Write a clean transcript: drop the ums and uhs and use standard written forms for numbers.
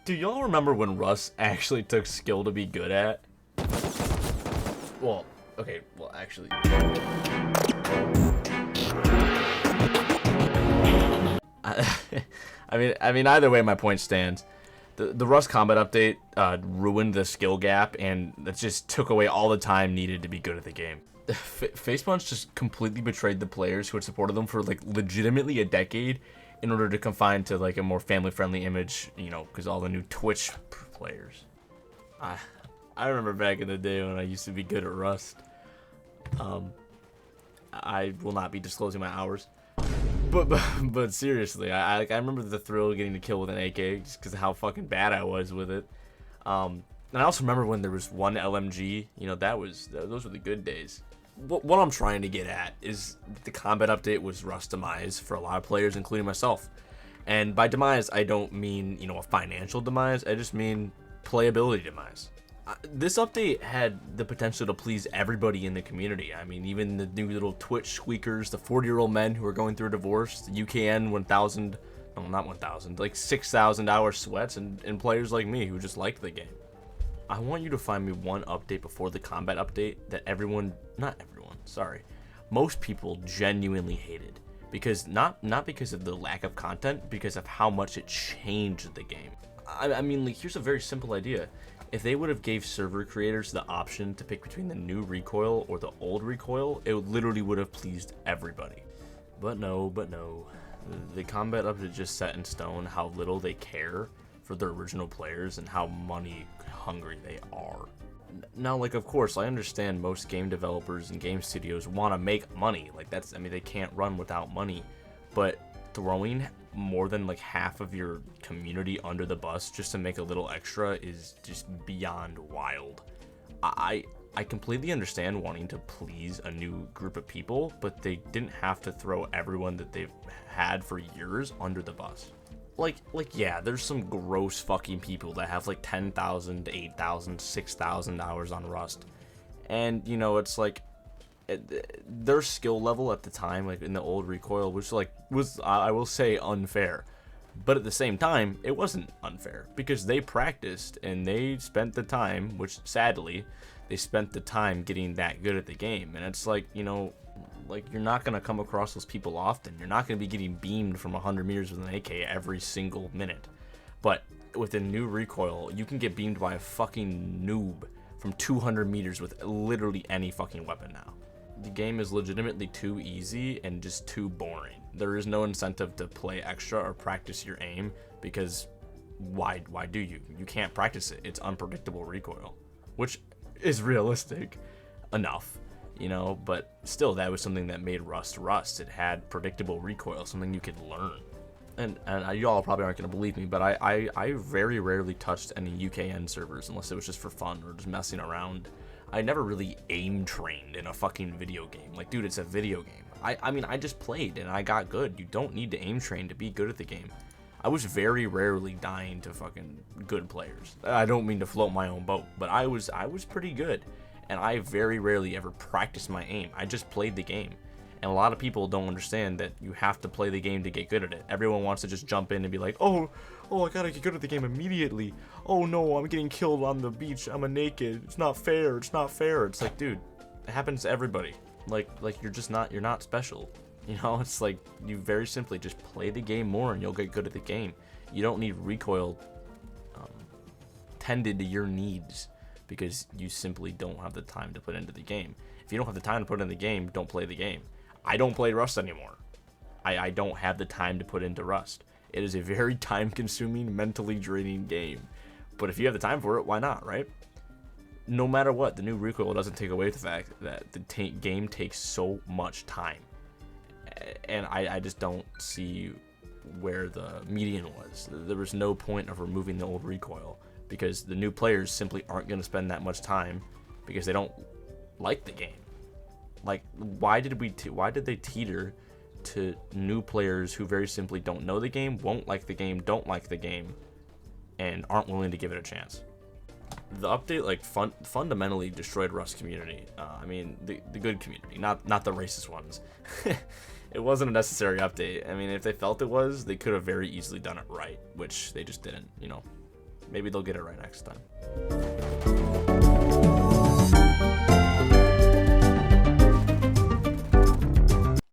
Do y'all remember when Rust actually took skill to be good at? Well, okay, well, actually. I mean, either way, my point stands. The Rust combat update ruined the skill gap, and that just took away all the time needed to be good at the game. Facepunch just completely betrayed the players who had supported them for like legitimately a decade in order to confine to like a more family-friendly image, you know, because all the new Twitch players. I remember back in the day when I used to be good at Rust. I will not be disclosing my hours. But seriously, I remember the thrill of getting to kill with an AK just because of how fucking bad I was with it. And I also remember when there was one LMG. You know, those were the good days. What I'm trying to get at is the combat update was Rust demise for a lot of players, including myself. And by demise, I don't mean, you know, a financial demise. I just mean playability demise. This update had the potential to please everybody in the community. I mean, even the new little Twitch squeakers, the 40-year-old men who are going through a divorce, the UKN 1,000, no, not 1,000, like 6,000 hour sweats, and players like me who just liked the game. I want you to find me one update before the combat update that most people genuinely hated. Because not because of the lack of content, because of how much it changed the game. I mean, like, here's a very simple idea. If they would have gave server creators the option to pick between the new recoil or the old recoil, it literally would have pleased everybody. But no. The combat update just set in stone how little they care for their original players and how money hungry they are. Now, like, of course, I understand most game developers and game studios want to make money. Like, I mean, they can't run without money. But throwing more than like half of your community under the bus just to make a little extra is just beyond wild. I completely understand wanting to please a new group of people, but they didn't have to throw everyone that they've had for years under the bus. Like yeah, there's some gross fucking people that have like 10,000, 8,000, 6,000 hours on Rust. And, you know, it's like their skill level at the time, like in the old recoil, was I will say unfair. But at the same time, it wasn't unfair because they practiced and they spent the time, which sadly, they spent the time getting that good at the game. And it's like, you know, like, you're not going to come across those people often. You're not going to be getting beamed from 100 meters with an AK every single minute. But with a new recoil, you can get beamed by a fucking noob from 200 meters with literally any fucking weapon now. The game is legitimately too easy and just too boring. There is no incentive to play extra or practice your aim because why do you? You can't practice it. It's unpredictable recoil, which is realistic enough. You know, but still, that was something that made Rust. It had predictable recoil, something you could learn. And y'all probably aren't going to believe me, but I very rarely touched any UKN servers unless it was just for fun or just messing around. I never really aim trained in a fucking video game. Like, dude, it's a video game. I mean, I just played and I got good. You don't need to aim train to be good at the game. I was very rarely dying to fucking good players. I don't mean to float my own boat, but I was pretty good. And I very rarely ever practiced my aim. I just played the game. And a lot of people don't understand that you have to play the game to get good at it. Everyone wants to just jump in and be like, oh, I gotta get good at the game immediately. Oh no, I'm getting killed on the beach. I'm a naked. It's not fair. It's like, dude, it happens to everybody. Like you're not special. You know, it's like, you very simply just play the game more and you'll get good at the game. You don't need recoil tended to your needs, because you simply don't have the time to put into the game. If you don't have the time to put in the game, don't play the game. I don't play Rust anymore. I don't have the time to put into Rust. It is a very time-consuming, mentally draining game. But if you have the time for it, why not, right? No matter what, the new recoil doesn't take away the fact that the game takes so much time. And I just don't see where the median was. There was no point of removing the old recoil, because the new players simply aren't going to spend that much time because they don't like the game. Like, why did they teeter to new players who very simply don't know the game, won't like the game, don't like the game, and aren't willing to give it a chance? The update, like, fundamentally destroyed Rust community. I mean, the good community, not the racist ones. It wasn't a necessary update. I mean, if they felt it was, they could have very easily done it right, which they just didn't, you know. maybe they'll get it right next time.